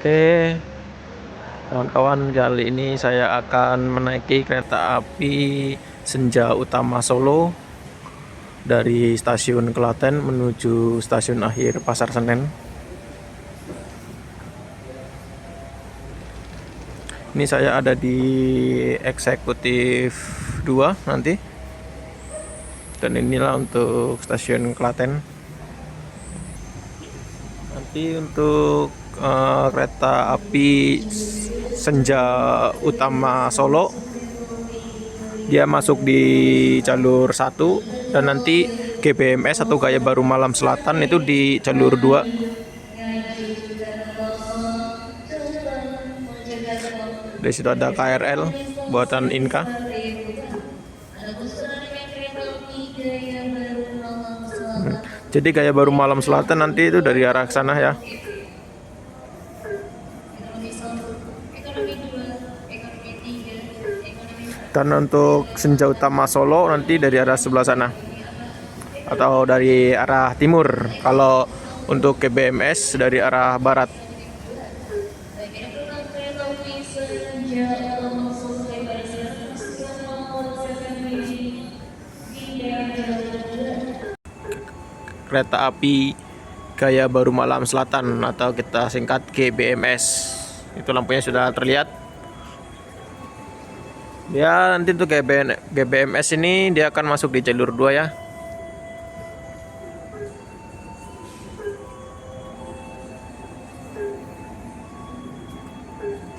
Oke, kawan-kawan, kali ini saya akan menaiki kereta api Senja Utama Solo dari stasiun Klaten menuju stasiun akhir Pasar Senen. Ini saya ada di eksekutif 2 nanti. Dan inilah untuk stasiun Klaten. Nanti untuk kereta api Senja Utama Solo, dia masuk di jalur 1, dan nanti GBMS atau Gaya Baru Malam Selatan itu di jalur 2. Di situ ada KRL buatan Inka. Jadi Gaya Baru Malam Selatan nanti itu dari arah sana ya. Dan untuk Senja Utama Solo nanti dari arah sebelah sana atau dari arah timur. Kalau untuk GBMS dari arah barat. Kereta api Gaya Baru Malam Selatan atau kita singkat GBMS. Itu lampunya sudah terlihat. Ya, nanti untuk GBMS ini dia akan masuk di jalur 2 ya.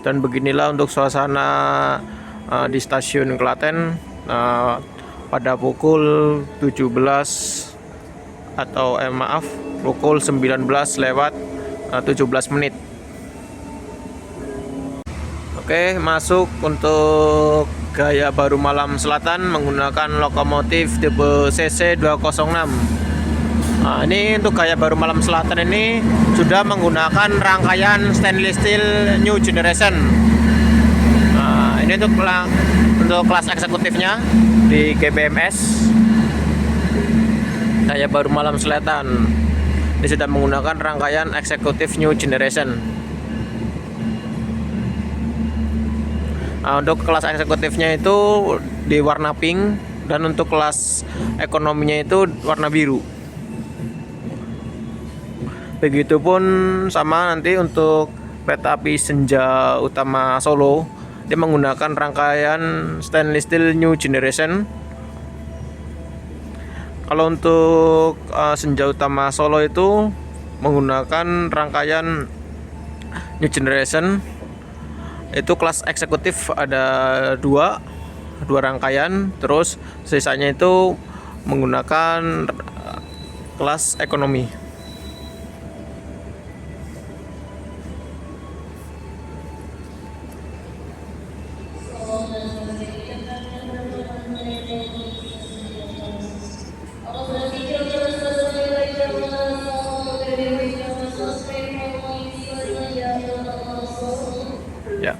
Dan beginilah untuk suasana di stasiun Klaten pada pukul 17 atau pukul 19 lewat 17 menit. Oke, masuk untuk Gaya Baru Malam Selatan menggunakan lokomotif tipe CC 206. Nah, ini untuk Gaya Baru Malam Selatan ini sudah menggunakan rangkaian stainless steel new generation. Nah, ini untuk kelas eksekutifnya di GBMS Gaya Baru Malam Selatan. Ini sudah menggunakan rangkaian eksekutif new generation. Nah, untuk kelas eksekutifnya itu di warna pink, dan untuk kelas ekonominya itu warna biru. Begitupun sama nanti untuk kereta api Senja Utama Solo, dia menggunakan rangkaian stainless steel new generation. Kalau untuk Senja Utama Solo itu menggunakan rangkaian new generation. Itu kelas eksekutif ada dua rangkaian, terus sisanya itu menggunakan kelas ekonomi. Ya.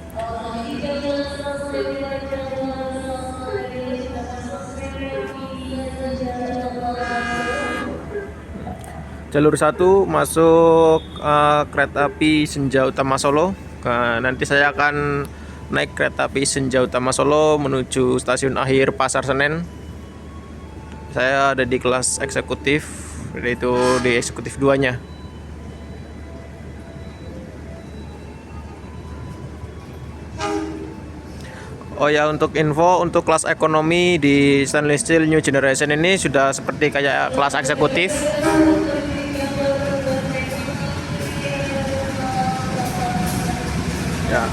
Jalur 1 masuk kereta api Senja Utama Solo. Nanti saya akan naik kereta api Senja Utama Solo menuju stasiun akhir Pasar Senen. Saya ada di kelas eksekutif, yaitu di eksekutif 2-nya. Oh ya, untuk info, untuk kelas ekonomi di stainless steel new generation ini sudah seperti kayak kelas eksekutif. Ya.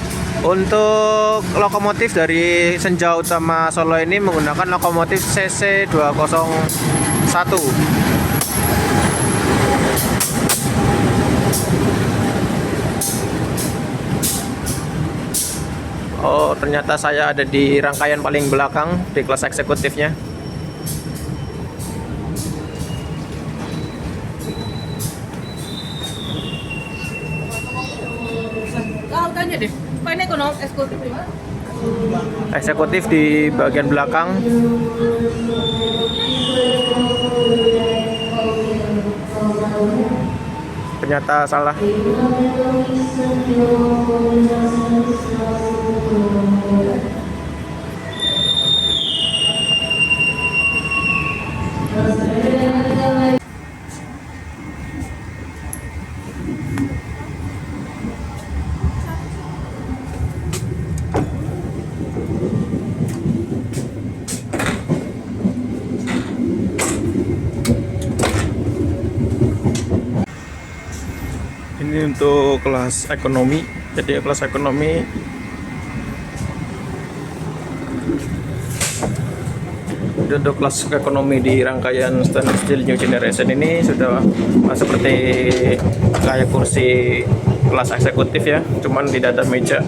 Untuk lokomotif dari Senja Utama Solo ini menggunakan lokomotif CC 201. Oh, ternyata saya ada di rangkaian paling belakang di kelas eksekutifnya. Tanya deh, Pak, ini ekonomi eksekutif di mana? Eksekutif di bagian belakang. ternyata salah. Ini untuk kelas ekonomi. Jadi kelas ekonomi untuk kelas ekonomi di rangkaian stainless steel new generation ini sudah seperti kayak kursi kelas eksekutif ya, cuman tidak ada meja.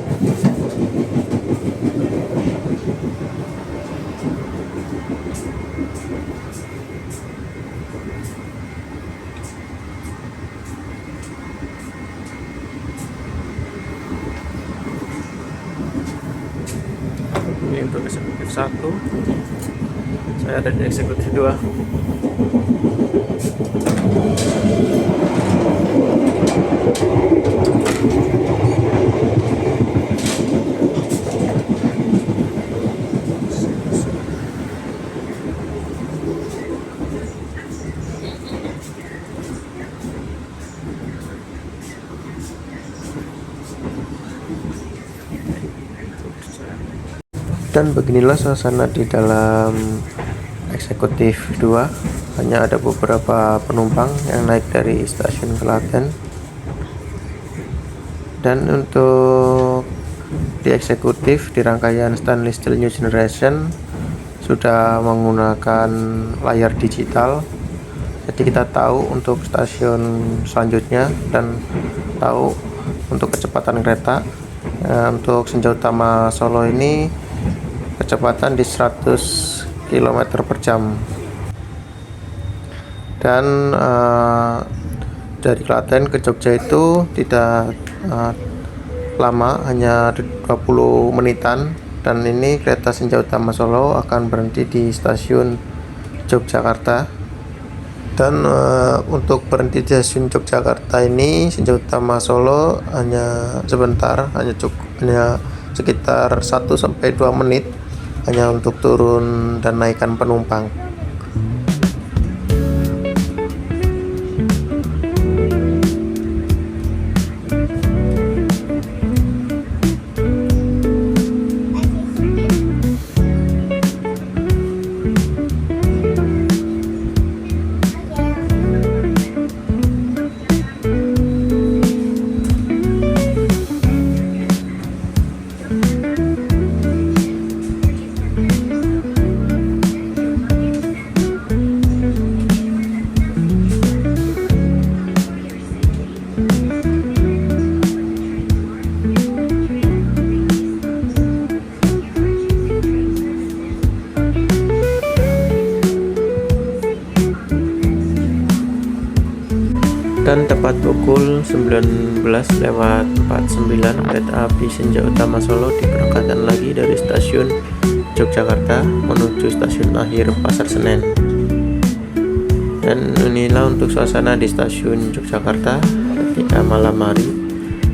Ini untuk eksekutif 1, saya ada di eksekutif 2. Dan beginilah suasana di dalam eksekutif 2. Hanya ada beberapa penumpang yang naik dari stasiun Klaten. Dan untuk di eksekutif di rangkaian stainless steel new generation sudah menggunakan layar digital. Jadi kita tahu untuk stasiun selanjutnya dan tahu untuk kecepatan kereta. Untuk senja utama Solo ini kecepatan di 100 km per jam. Dan dari Klaten ke Jogja itu tidak lama, hanya 20 menitan. Dan ini kereta senja utama Solo akan berhenti di stasiun Yogyakarta. Dan untuk berhenti di stasiun Yogyakarta ini senja utama Solo hanya sebentar, hanya sekitar 1-2 menit, hanya untuk turun dan naikkan penumpang. Dan tepat pukul 19:49 kereta api senja utama Solo diberangkatkan lagi dari stasiun Yogyakarta menuju stasiun akhir Pasar Senen. Dan inilah untuk suasana di stasiun Yogyakarta ketika malam hari.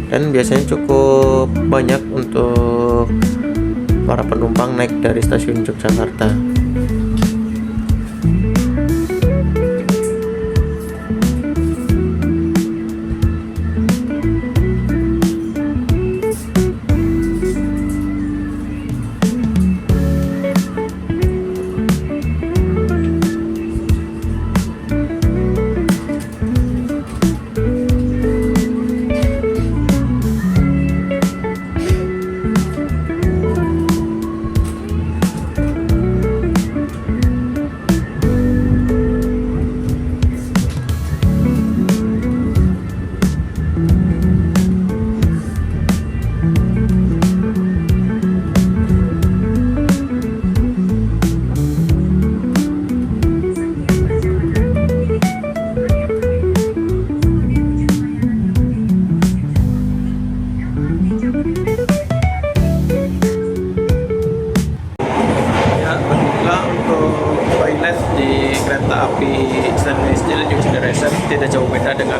Dan biasanya cukup banyak untuk para penumpang naik dari stasiun Yogyakarta. Di kereta api stainless steel new generation tidak jauh beda dengan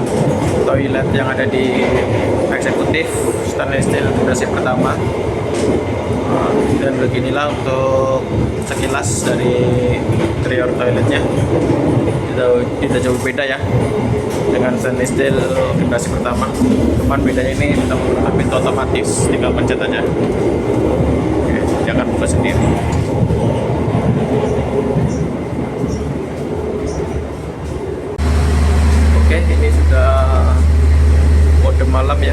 toilet yang ada di eksekutif stainless steel generasi pertama. Dan beginilah untuk sekilas dari interior toiletnya. Tidak jauh beda ya dengan stainless steel generasi pertama. Cuman bedanya ini kita menggunakan pintu otomatis, tinggal pencet aja. Oke, dia akan buka sendiri. Oke, ini sudah mode malam ya.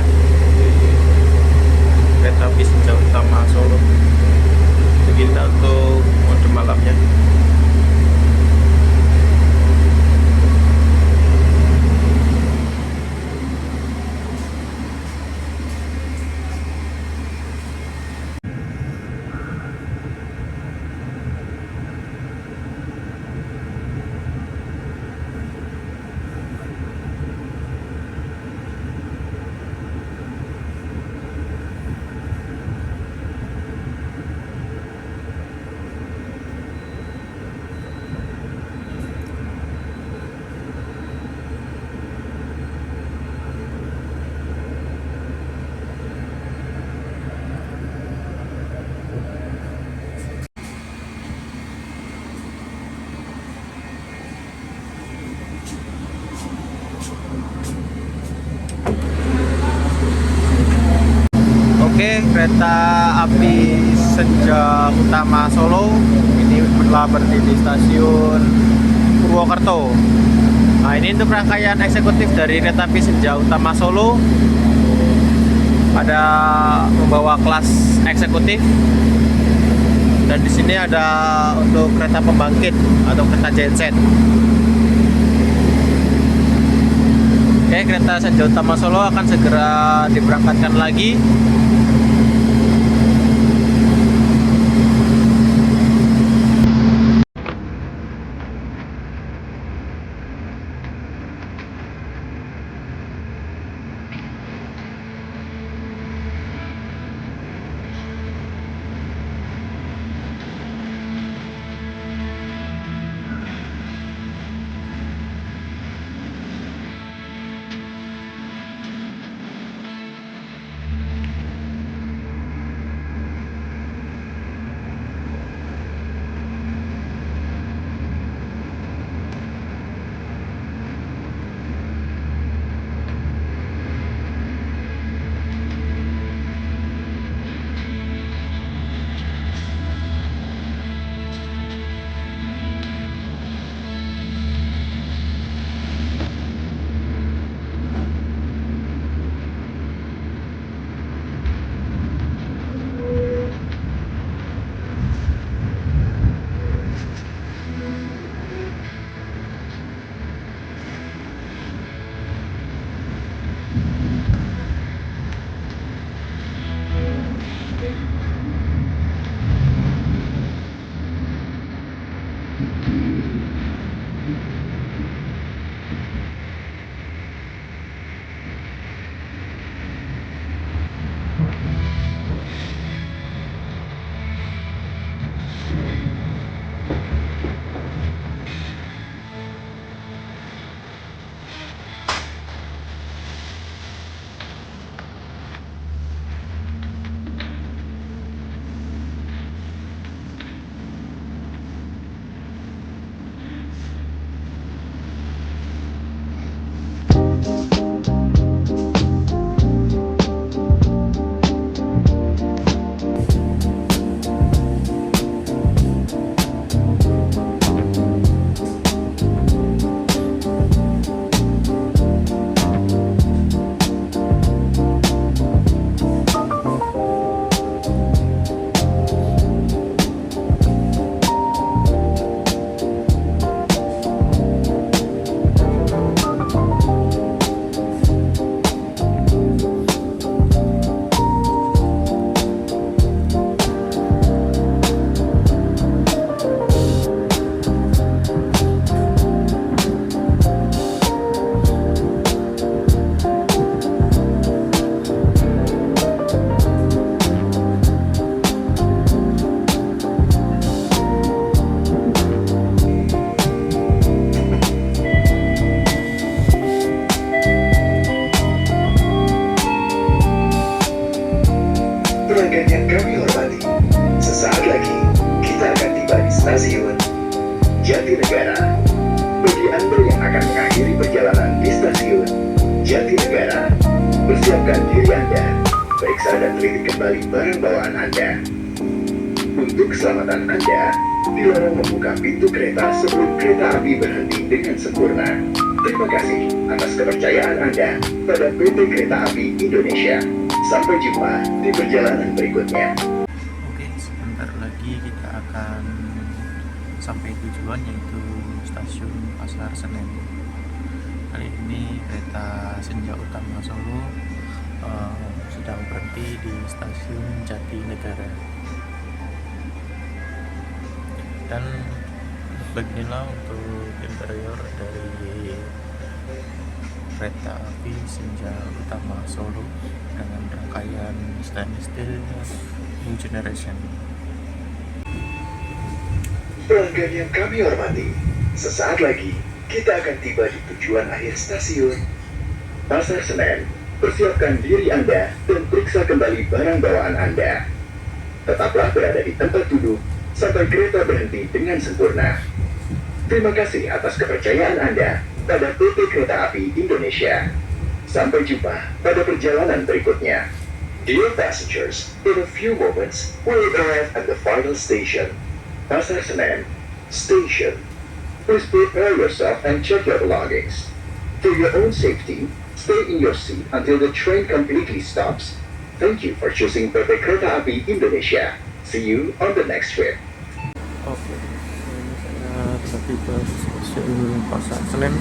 Kereta api Senja Utama Solo. Begini untuk mode malamnya. Oke, kereta api Senja Utama Solo ini telah berhenti di stasiun Purwokerto. Nah, ini untuk rangkaian eksekutif dari kereta api Senja Utama Solo. Ada membawa kelas eksekutif. Dan di sini ada untuk kereta pembangkit atau kereta genset. Oke, kereta Senja Utama Solo akan segera diberangkatkan lagi. stasiun Jatinegara. Bagi Anda yang akan mengakhiri perjalanan di stasiun Jatinegara, persiapkan diri Anda, periksa dan teliti kembali barang bawaan Anda. Untuk keselamatan Anda, dilarang membuka pintu kereta sebelum kereta api berhenti dengan sempurna. Terima kasih atas kepercayaan Anda pada PT Kereta Api Indonesia. Sampai jumpa di perjalanan berikutnya. Oke, sebentar lagi kita akan sampai tujuan, yaitu stasiun Pasar Senen. Kali ini kereta Senja Utama Solo sedang berhenti di stasiun Jatinegara. Dan beginilah untuk interior dari kereta api Senja Utama Solo dengan rangkaian stainless steel New Generation. Pelanggan yang kami hormati, sesaat lagi kita akan tiba di tujuan akhir stasiun Pasar Senen. Persiapkan diri Anda dan periksa kembali barang bawaan Anda. Tetaplah berada di tempat duduk sampai kereta berhenti dengan sempurna. Terima kasih atas kepercayaan Anda pada PT Kereta Api Indonesia. Sampai jumpa pada perjalanan berikutnya. Dear passengers, in a few moments, we'll arrive at the final station, Pasar Senen Station. Please prepare yourself and check your belongings. For your own safety, stay in your seat until the train completely stops. Thank you for choosing PT Kereta Api Indonesia. See you on the next trip. Oke, ini saya tiba di stasiun Pasar Senen.